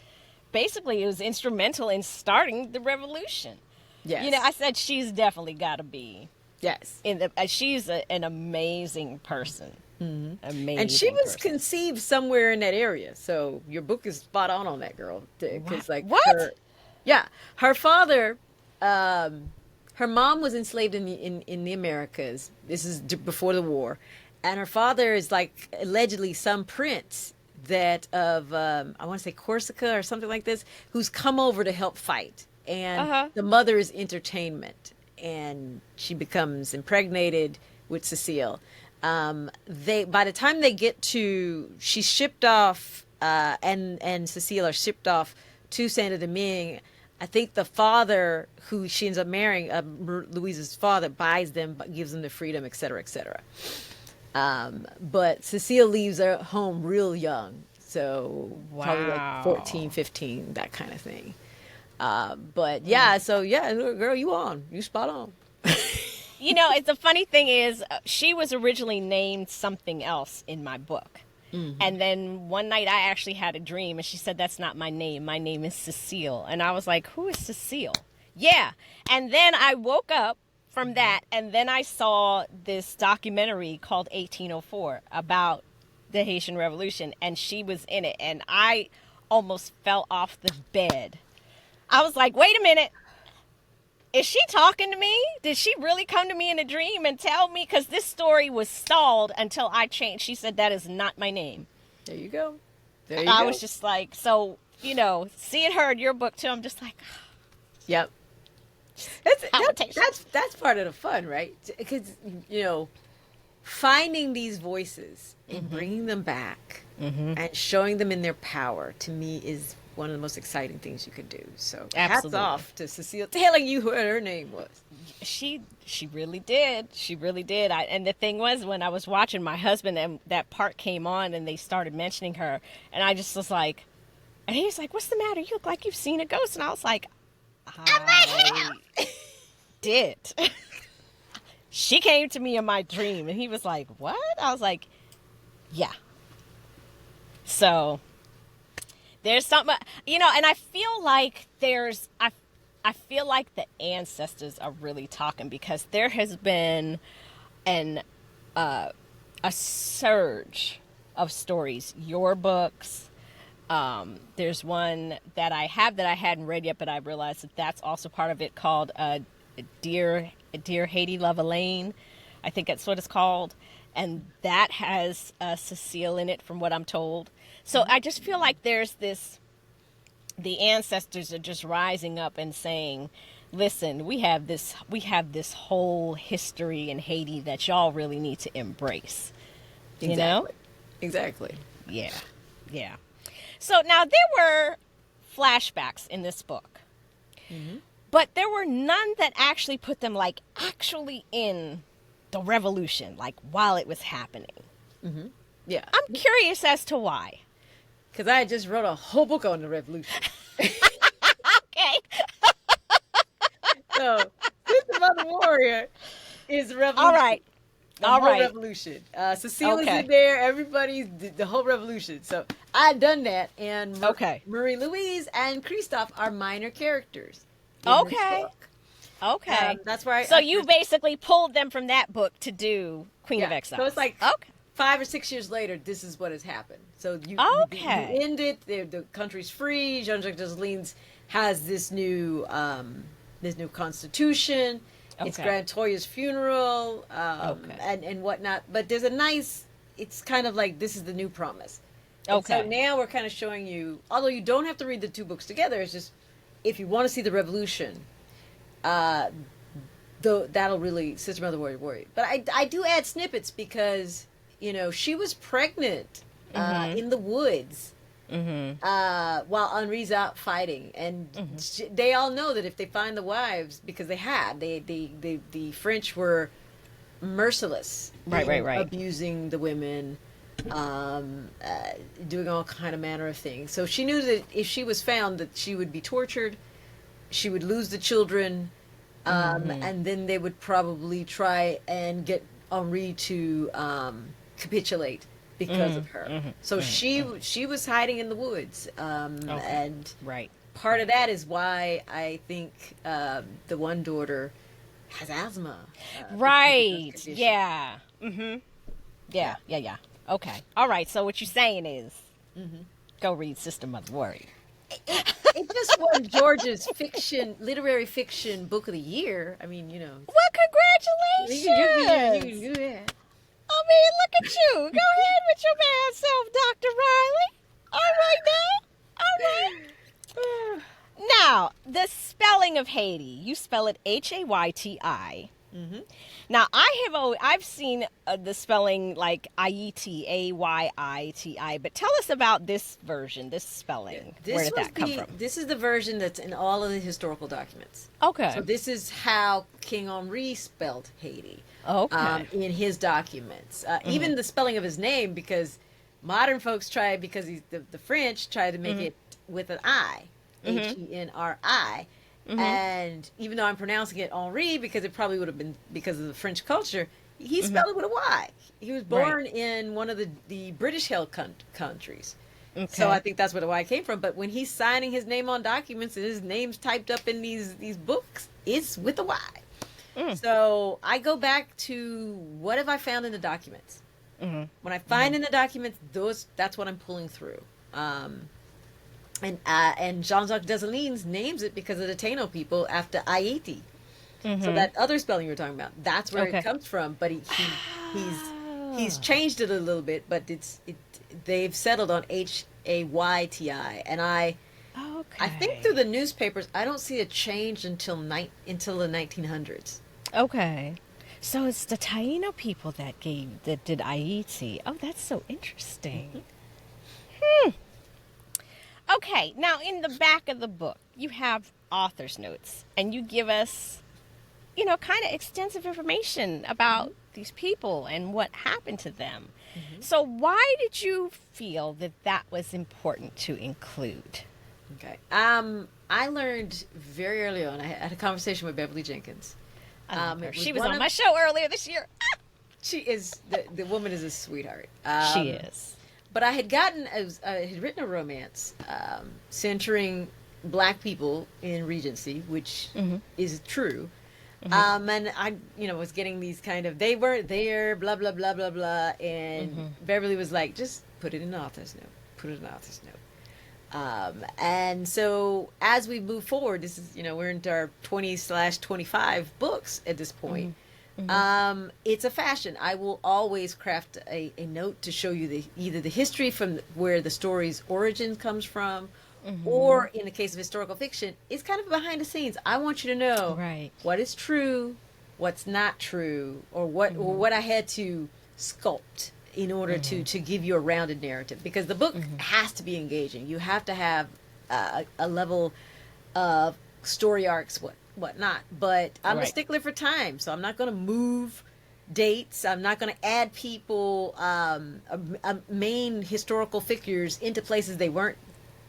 [SPEAKER 1] basically was instrumental in starting the revolution.
[SPEAKER 2] Yes.
[SPEAKER 1] I said she's definitely got to be.
[SPEAKER 2] Yes.
[SPEAKER 1] She's an amazing person.
[SPEAKER 2] Mm-hmm.
[SPEAKER 1] Amazing.
[SPEAKER 2] And she was conceived somewhere in that area. So your book is spot on that girl. Because
[SPEAKER 1] what?
[SPEAKER 2] Her father, her mom was enslaved in the Americas. This is before the war. And her father is like allegedly some prince that I want to say Corsica or something like this, who's come over to help fight. And the mother is entertainment. And she becomes impregnated with Cecile. By the time they get she's shipped off, and Cecile are shipped off to Saint Domingue. I think the father who she ends up marrying, Louise's father, buys them, gives them the freedom, et cetera, et cetera. But Cecile leaves her home real young. So probably like 14, 15, that kind of thing. But yeah, girl, you spot on.
[SPEAKER 1] It's the funny thing is she was originally named something else in my book. Mm-hmm. And then one night I actually had a dream and she said, that's not my name. My name is Cecile. And I was like, who is Cecile? Yeah. And then I woke up from that and then I saw this documentary called 1804 about the Haitian Revolution and she was in it and I almost fell off the bed. I was like, wait a minute. Is she talking to me? Did she really come to me in a dream and tell me? Because this story was stalled until I changed. She said, that is not my name.
[SPEAKER 2] There you go.
[SPEAKER 1] I was just like, so, seeing her in your book too, I'm just like,
[SPEAKER 2] yep. That's part of the fun, right? Because, finding these voices and bringing them back and showing them in their power, to me, is one of the most exciting things you can do. So
[SPEAKER 1] absolutely.
[SPEAKER 2] Hats off to Cecile telling you what her name was.
[SPEAKER 1] She really did. She really did. And the thing was, when I was watching my husband and that part came on and they started mentioning her, and I just was like, and he's like, what's the matter? You look like you've seen a ghost. And I was like, I did. She came to me in my dream and he was like, what? I was like, yeah. So there's something, and I feel like I feel like the ancestors are really talking because there has been a surge of stories. Your books, there's one that I hadn't read yet, but I realized that that's also part of it called Dear Hayti, Love Elaine. I think that's what it's called. And that has Cecile in it from what I'm told. So I just feel like there's the ancestors are just rising up and saying, listen, we have this whole history in Haiti that y'all really need to embrace.
[SPEAKER 2] Exactly. Exactly.
[SPEAKER 1] Yeah. Yeah. So now there were flashbacks in this book, but there were none that actually put them actually in the revolution, while it was happening. Mm-hmm.
[SPEAKER 2] Yeah.
[SPEAKER 1] I'm curious as to why.
[SPEAKER 2] Because I just wrote a whole book on the revolution.
[SPEAKER 1] Okay.
[SPEAKER 2] So, Sister Mother Warrior is the revolution.
[SPEAKER 1] All right.
[SPEAKER 2] The whole revolution. Cecile is in there. Everybody's the whole revolution. So I've done that. And Marie-Louise and Christophe are minor characters.
[SPEAKER 1] Okay. Okay.
[SPEAKER 2] That's why.
[SPEAKER 1] So you basically pulled them from that book to do Queen of Exiles.
[SPEAKER 2] So it's like 5 or 6 years later, this is what has happened. So you end it. The country's free. Jean-Jacques Dessalines has this new constitution. Okay. It's Grand Toya's funeral and whatnot. But there's a nice it's kind of like this is the new promise. And
[SPEAKER 1] Okay.
[SPEAKER 2] so now we're kind of showing you, although you don't have to read the two books together, it's just if you want to see the revolution, uh, that'll really Sister Mother Warrior Warrior. But I do add snippets because she was pregnant in the woods while Henri's out fighting, and they all know that if they find the wives, because the French were merciless,
[SPEAKER 1] right,
[SPEAKER 2] abusing the women, doing all kind of manner of things. So she knew that if she was found, that she would be tortured, she would lose the children, and then they would probably try and get Henri to capitulate because of her. So she was hiding in the woods, and
[SPEAKER 1] Right.
[SPEAKER 2] part of that is why I think the one daughter has asthma. Because of
[SPEAKER 1] Right.
[SPEAKER 2] this condition.
[SPEAKER 1] Yeah. Yeah. Okay. All right. So what you're saying is, go read Sister Mother Warrior.
[SPEAKER 2] It just won George's literary fiction book of the year. I mean,
[SPEAKER 1] Well, congratulations.
[SPEAKER 2] you can do that.
[SPEAKER 1] I mean, look at you. Go ahead with your bad self, Dr. Riley. All right now. All right. Now, the spelling of Haiti. You spell it Hayti. Now, I've seen the spelling like Hayti, Ayti, but tell us about this version, this spelling. Where did that come from?
[SPEAKER 2] This is the version that's in all of the historical documents.
[SPEAKER 1] Okay.
[SPEAKER 2] So this is how King Henri spelled Haiti.
[SPEAKER 1] Okay.
[SPEAKER 2] In his documents. Even the spelling of his name, because modern folks try, because he's the French try to make it with an I, Henri. And even though I'm pronouncing it Henri, because it probably would have been because of the French culture, he spelled it with a Y. He was born in one of the British-held countries.
[SPEAKER 1] Okay.
[SPEAKER 2] So I think that's where the Y came from. But when he's signing his name on documents and his name's typed up in these books, it's with a Y. So I go back to what have I found in the documents. When I find in the documents, that's what I'm pulling through. And Jean-Jacques Dessalines names it because of the Taino people after Hayti. So that other spelling you were talking about, that's where it comes from. But he's changed it a little bit, but they've settled on Hayti, and I think through the newspapers, I don't see a change until the 1900s.
[SPEAKER 1] Okay. So it's the Taino people that did Haiti. Oh, that's so interesting. Okay, now in the back of the book, you have author's notes, and you give us, kind of extensive information about these people and what happened to them. So why did you feel that was important to include?
[SPEAKER 2] Okay. I learned very early on, I had a conversation with Beverly Jenkins.
[SPEAKER 1] She was on my show earlier this year.
[SPEAKER 2] She is, the woman is a sweetheart.
[SPEAKER 1] She is.
[SPEAKER 2] But I had had written a romance centering Black people in Regency, which is true. And I, was getting these kind of, they weren't there, blah, blah, blah, blah, blah. And Beverly was like, just put it in the author's note. Put it in the author's note. And so as we move forward, this is, we're into our 20/25 books at this point. It's a fashion. I will always craft a note to show you either the history from where the story's origin comes from, or in the case of historical fiction, it's kind of behind the scenes. I want you to know what is true, what's not true, or what I had to sculpt in order to give you a rounded narrative, because the book has to be engaging. You have to have a level of story arcs, whatnot. But I'm a stickler for time, so I'm not going to move dates. I'm not going to add people, main historical figures into places they weren't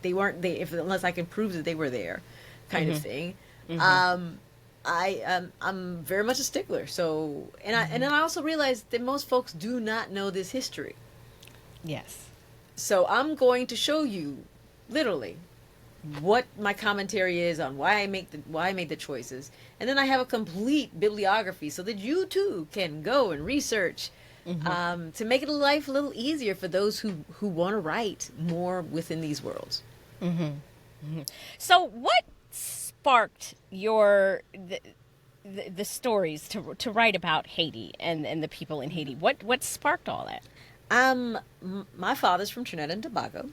[SPEAKER 2] unless I can prove that they were there, kind of thing. I'm very much a stickler. So, and then I also realized that most folks do not know this history.
[SPEAKER 1] Yes.
[SPEAKER 2] So I'm going to show you, literally, what my commentary is on why I made the choices, and then I have a complete bibliography so that you too can go and research to make it life a little easier for those who want to write more within these worlds.
[SPEAKER 1] So what sparked the stories to write about Haiti and the people in Haiti? What sparked all that?
[SPEAKER 2] My father's from Trinidad and Tobago.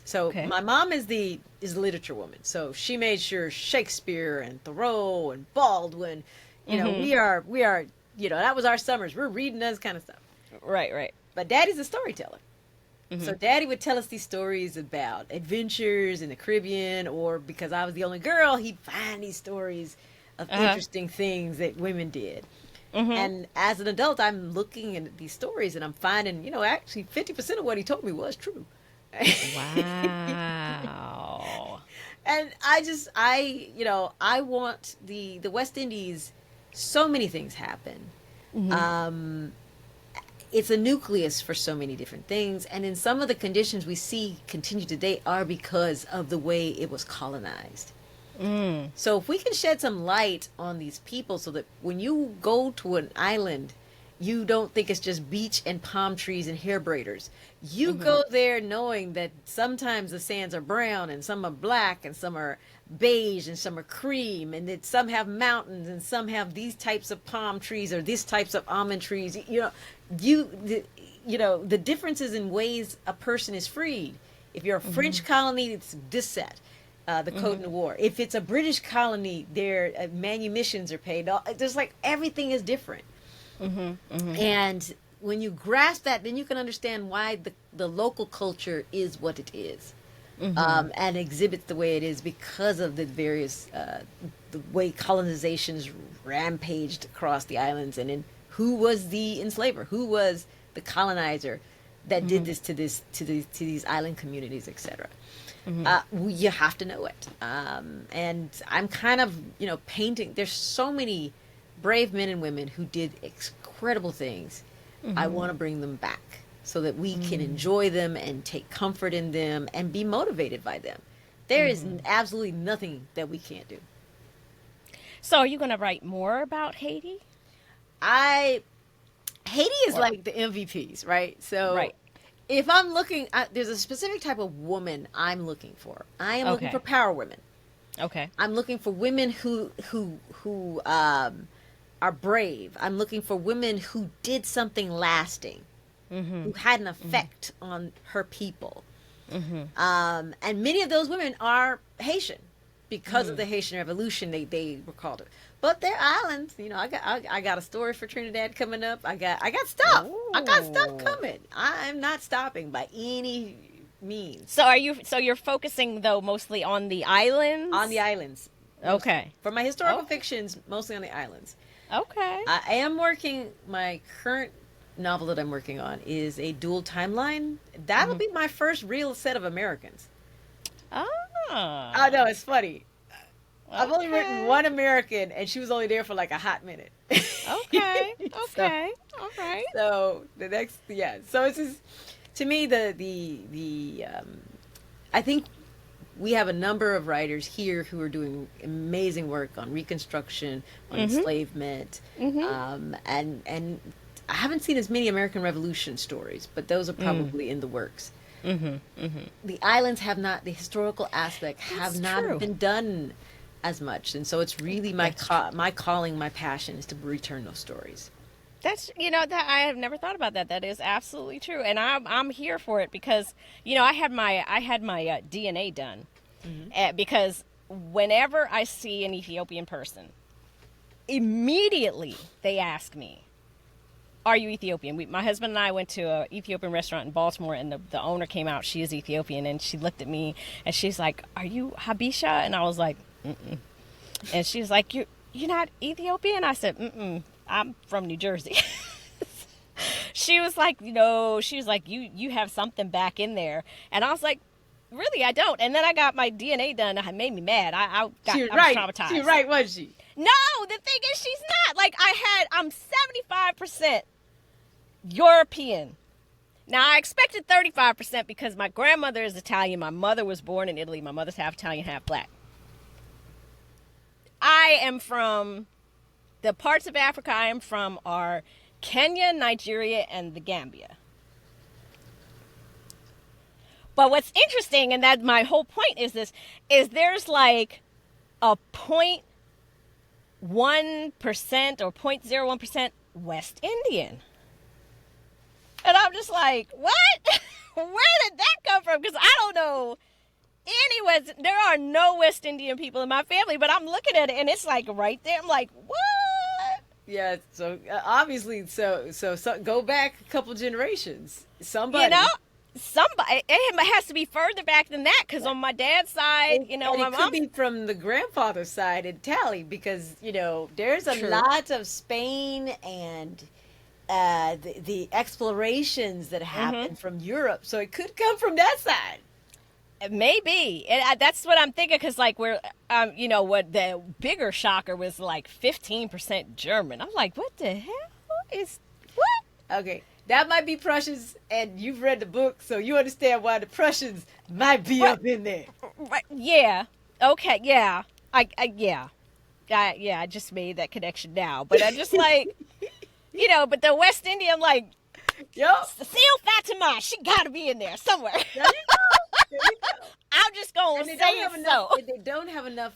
[SPEAKER 2] So
[SPEAKER 1] Okay.
[SPEAKER 2] my mom is the literature woman. So she made sure Shakespeare and Thoreau and Baldwin, we are, that was our summers. We're reading those kind of stuff.
[SPEAKER 1] Right, right.
[SPEAKER 2] But Daddy's a storyteller. So Daddy would tell us these stories about adventures in the Caribbean, or because I was the only girl, he'd find these stories of interesting things that women did. And as an adult, I'm looking at these stories and I'm finding, actually 50% of what he told me was true.
[SPEAKER 1] Wow.
[SPEAKER 2] And I want the West Indies, so many things happen. It's a nucleus for so many different things. And in some of the conditions we see continue today are because of the way it was colonized. So if we can shed some light on these people so that when you go to an island, you don't think it's just beach and palm trees and hair braiders. You go there knowing that sometimes the sands are brown and some are black and some are beige and some are cream, and that some have mountains and some have these types of palm trees or these types of almond trees. The differences in ways a person is freed. If you're a French colony, it's this set. The Côte Noire. If it's a British colony, their manumissions are paid. There's everything is different. And when you grasp that, then you can understand why the local culture is what it is, and exhibits the way it is because of the various the way colonizations rampaged across the islands, and in who was the enslaver, who was the colonizer that did this to these island communities, etc. You have to know it, and I'm kind of painting. There's so many brave men and women who did incredible things. I want to bring them back so that we can enjoy them and take comfort in them and be motivated by them. There is absolutely nothing that we can't do.
[SPEAKER 1] So are you going to write more about Haiti?
[SPEAKER 2] Haiti is like the MVPs, right? So
[SPEAKER 1] Right.
[SPEAKER 2] if I'm looking, there's a specific type of woman I'm looking for. I am looking
[SPEAKER 1] Okay.
[SPEAKER 2] for power women.
[SPEAKER 1] Okay.
[SPEAKER 2] I'm looking for women who are brave. I'm looking for women who did something lasting, who had an effect on her people. And many of those women are Haitian because of the Haitian Revolution. They were called it, but they're islands. I got a story for Trinidad coming up. I got stuff. I got stuff coming. I'm not stopping by any means.
[SPEAKER 1] So you're focusing though mostly on the islands?
[SPEAKER 2] On the islands.
[SPEAKER 1] Okay.
[SPEAKER 2] For my historical fictions, mostly on the islands.
[SPEAKER 1] Okay.
[SPEAKER 2] I am my current novel that I'm working on is a dual timeline. That'll be my first real set of Americans.
[SPEAKER 1] Ah.
[SPEAKER 2] I know, it's funny. I've only
[SPEAKER 1] Okay.
[SPEAKER 2] written one American, and she was only there for a hot minute.
[SPEAKER 1] Okay. Okay. All right.
[SPEAKER 2] So the next, so it's just, to me, I think we have a number of writers here who are doing amazing work on Reconstruction, on enslavement, and I haven't seen as many American Revolution stories, but those are probably in the works. The islands have not, the historical aspect have not
[SPEAKER 1] true.
[SPEAKER 2] been done as much, and so it's really my calling, my passion is to return those stories.
[SPEAKER 1] That's that I have never thought about that. That is absolutely true, and I'm here for it because I had my DNA done, because whenever I see an Ethiopian person, immediately they ask me, "Are you Ethiopian?" My husband and I went to an Ethiopian restaurant in Baltimore, and the owner came out. She is Ethiopian, and she looked at me and she's like, "Are you Habisha?" And I was like, "Mm-mm." And she's like, "You're not Ethiopian?" I said, "Mm-mm. I'm from New Jersey." She was like, "No." She was like, you have something back in there. And I was like, "Really, I don't." And then I got my DNA done. It made me mad. I was traumatized.
[SPEAKER 2] She was right, wasn't she?
[SPEAKER 1] No, the thing is, she's not. I'm 75% European. Now, I expected 35% because my grandmother is Italian. My mother was born in Italy. My mother's half Italian, half black. I am from, the parts of Africa I am from are Kenya, Nigeria, and the Gambia. But what's interesting, and that my whole point is this, is there's a 0.1% or 0.01% West Indian. And I'm just like, what? Where did that come from? Because I don't know any West. There are no West Indian people in my family, but I'm looking at it and it's like right there. I'm like, what?
[SPEAKER 2] Yeah, so obviously, so go back a couple generations. Somebody,
[SPEAKER 1] You know, somebody. It has to be further back than that because on my dad's side, you know,
[SPEAKER 2] and
[SPEAKER 1] my
[SPEAKER 2] it could
[SPEAKER 1] mom.
[SPEAKER 2] be from the grandfather's side in Tally, because there's a
[SPEAKER 1] True.
[SPEAKER 2] lot of Spain and the explorations that happen from Europe, so it could come from that side.
[SPEAKER 1] Maybe, and that's what I'm thinking. Because like what the bigger shocker was like 15% German. I'm like, what the hell is what?
[SPEAKER 2] Okay, that might be Prussians, and you've read the book, so you understand why the Prussians might be
[SPEAKER 1] Right,
[SPEAKER 2] up in there.
[SPEAKER 1] right, yeah, okay, yeah, yeah, I just made that connection now, but I just like, but the West Indian, I'm like,
[SPEAKER 2] Yup.
[SPEAKER 1] Cecile Fatima, she got to be in there somewhere.
[SPEAKER 2] There you go. There you go.
[SPEAKER 1] I'm just gonna
[SPEAKER 2] And
[SPEAKER 1] say
[SPEAKER 2] they
[SPEAKER 1] it
[SPEAKER 2] don't have enough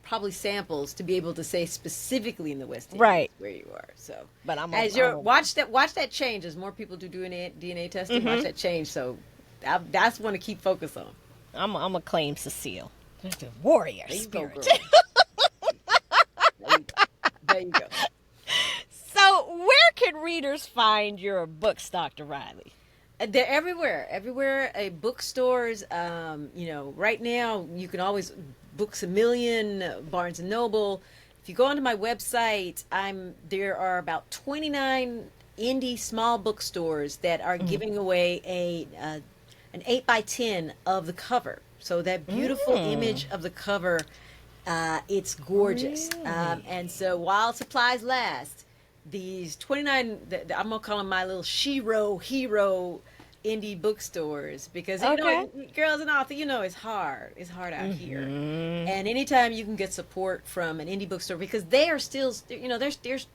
[SPEAKER 2] probably samples to be able to say specifically in the West Indies
[SPEAKER 1] Right.
[SPEAKER 2] where you are. So,
[SPEAKER 1] But I'm
[SPEAKER 2] as you're watch that change as more people do DNA testing. Watch that change. So that's one to keep focus on.
[SPEAKER 1] I'm gonna claim Cecile, the warrior
[SPEAKER 2] There you go,
[SPEAKER 1] spirit.
[SPEAKER 2] girl. There you go.
[SPEAKER 1] So, where can readers find your books, Dr. Riley?
[SPEAKER 2] They're everywhere. Bookstores. Right now you can always Books a Million, Barnes and Noble. If you go onto my website, there are about 29 indie small bookstores that are giving away an 8x10 of the cover. So that beautiful image of the cover, it's gorgeous.
[SPEAKER 1] Really?
[SPEAKER 2] And so while supplies last, these 29, I'm gonna call them my little hero indie bookstores, because girls and author, it's hard out here, and anytime you can get support from an indie bookstore, because they are still,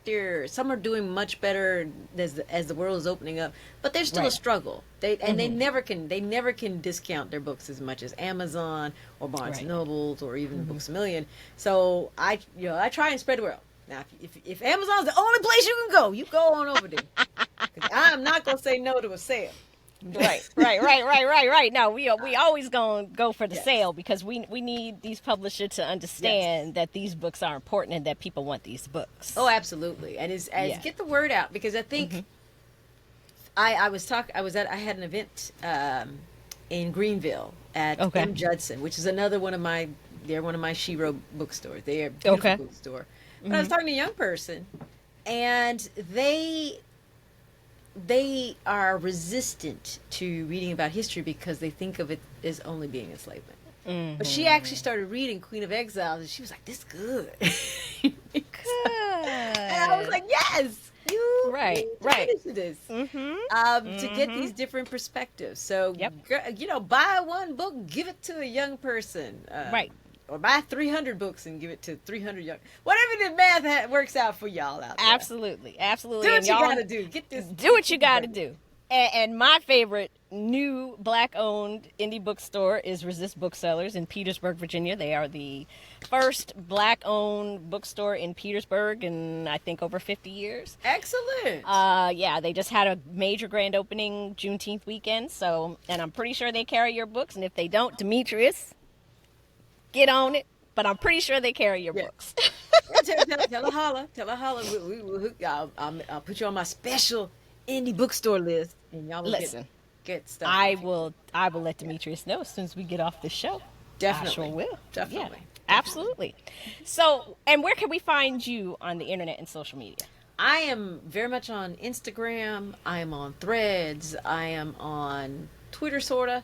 [SPEAKER 2] they're some are doing much better as the world is opening up, but there's still a struggle. They never can discount their books as much as Amazon or Barnes and Nobles or even Books a Million. So I try and spread the word. Now, if Amazon's the only place you can go, you go on over there. 'Cause I'm not gonna say no to a sale.
[SPEAKER 1] Right. No, we always gonna go for the
[SPEAKER 2] Yes.
[SPEAKER 1] sale, because we need these publishers to understand that these books are important and that people want these books.
[SPEAKER 2] Oh, absolutely. And get the word out, because I think I had an event in Greenville at M. Judson, which is another one of my Shiro bookstores. They're a beautiful bookstore. But I was talking to a young person, and they are resistant to reading about history because they think of it as only being enslavement. But she actually started reading Queen of Exiles, and she was like, "This is good."
[SPEAKER 1] Good.
[SPEAKER 2] And I was like, "Yes, you
[SPEAKER 1] Right.
[SPEAKER 2] get into this to get these different perspectives." So, buy one book, give it to a young person,
[SPEAKER 1] Right.
[SPEAKER 2] or buy 300 books and give it to 300 young. Whatever the math works out for y'all out there.
[SPEAKER 1] Absolutely.
[SPEAKER 2] Do what
[SPEAKER 1] And
[SPEAKER 2] you
[SPEAKER 1] y'all
[SPEAKER 2] gotta do. Get this.
[SPEAKER 1] do what you got to do. And my favorite new Black-owned indie bookstore is Resist Booksellers in Petersburg, Virginia. They are the first Black-owned bookstore in Petersburg in, I think, over 50 years.
[SPEAKER 2] Excellent.
[SPEAKER 1] They just had a major grand opening Juneteenth weekend. So, and I'm pretty sure they carry your books. And if they don't, Demetrius, get on it. But I'm pretty sure they carry your books.
[SPEAKER 2] Tell her holla. I'll put you on my special indie bookstore list, and y'all will get stuff.
[SPEAKER 1] I will let Demetrius know as soon as we get off the show.
[SPEAKER 2] Definitely.
[SPEAKER 1] I sure will.
[SPEAKER 2] Definitely.
[SPEAKER 1] Yeah, absolutely. So, and where can we find you on the internet and social media?
[SPEAKER 2] I am very much on Instagram. I am on Threads. I am on Twitter, sorta.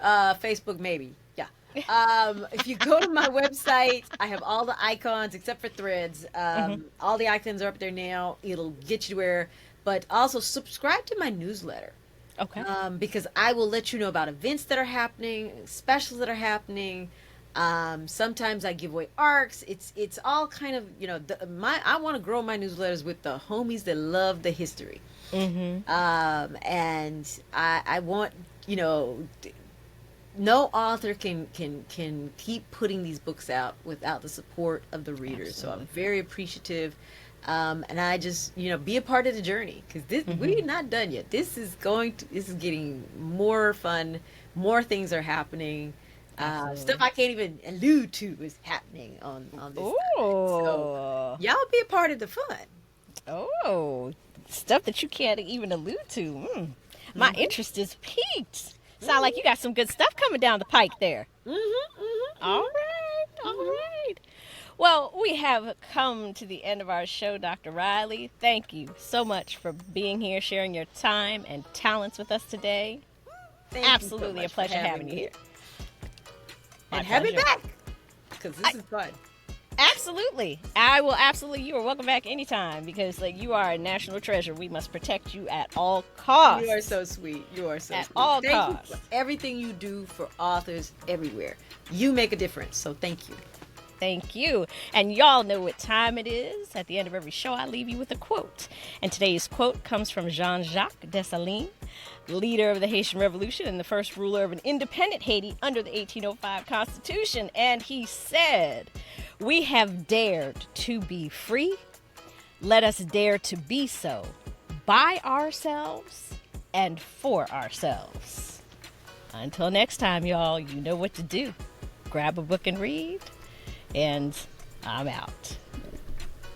[SPEAKER 2] Facebook, maybe. Yeah. If you go to my website, I have all the icons except for Threads. All the icons are up there now. It'll get you to where. But also subscribe to my newsletter.
[SPEAKER 1] Okay.
[SPEAKER 2] Because I will let you know about events that are happening, specials that are happening. Sometimes I give away ARCs. It's all kind of, I want to grow my newsletters with the homies that love the history. And I want, no author can keep putting these books out without the support of the readers. Absolutely. So I'm very appreciative And I just, be a part of the journey, because we're not done yet. This is getting more fun. More things are happening. Stuff I can't even allude to is happening on this. So y'all be a part of the fun.
[SPEAKER 1] Oh, stuff that you can't even allude to. My interest is piqued. Sound like you got some good stuff coming down the pike there. All right. Well, we have come to the end of our show, Dr. Riley. Thank you so much for being here, sharing your time and talents with us today. Absolutely a pleasure having you here.
[SPEAKER 2] And have me back, because this is fun.
[SPEAKER 1] Absolutely. I will absolutely. You are welcome back anytime, because you are a national treasure. We must protect you at all costs.
[SPEAKER 2] You are so sweet. You are so
[SPEAKER 1] at
[SPEAKER 2] sweet.
[SPEAKER 1] all
[SPEAKER 2] Thank
[SPEAKER 1] costs.
[SPEAKER 2] you for everything you do for authors everywhere. You make a difference, so thank you.
[SPEAKER 1] Thank you. And y'all know what time it is. At the end of every show, I leave you with a quote. And today's quote comes from Jean-Jacques Dessalines, leader of the Haitian Revolution and the first ruler of an independent Haiti under the 1805 Constitution. And he said, "We have dared to be free. Let us dare to be so by ourselves and for ourselves." Until next time, y'all, you know what to do. Grab a book and read. And I'm out.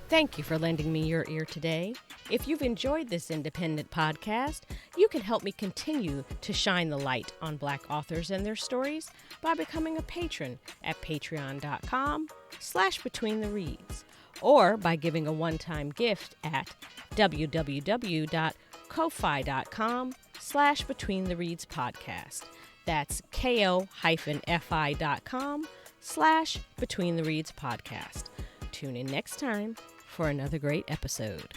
[SPEAKER 1] Thank you for lending me your ear today. If you've enjoyed this independent podcast, you can help me continue to shine the light on Black authors and their stories by becoming a patron at patreon.com/betweenthereads, or by giving a one-time gift at www.ko-fi.com/betweenthereadspodcast. That's ko-fi.com/betweenthereadspodcast. Tune in next time for another great episode.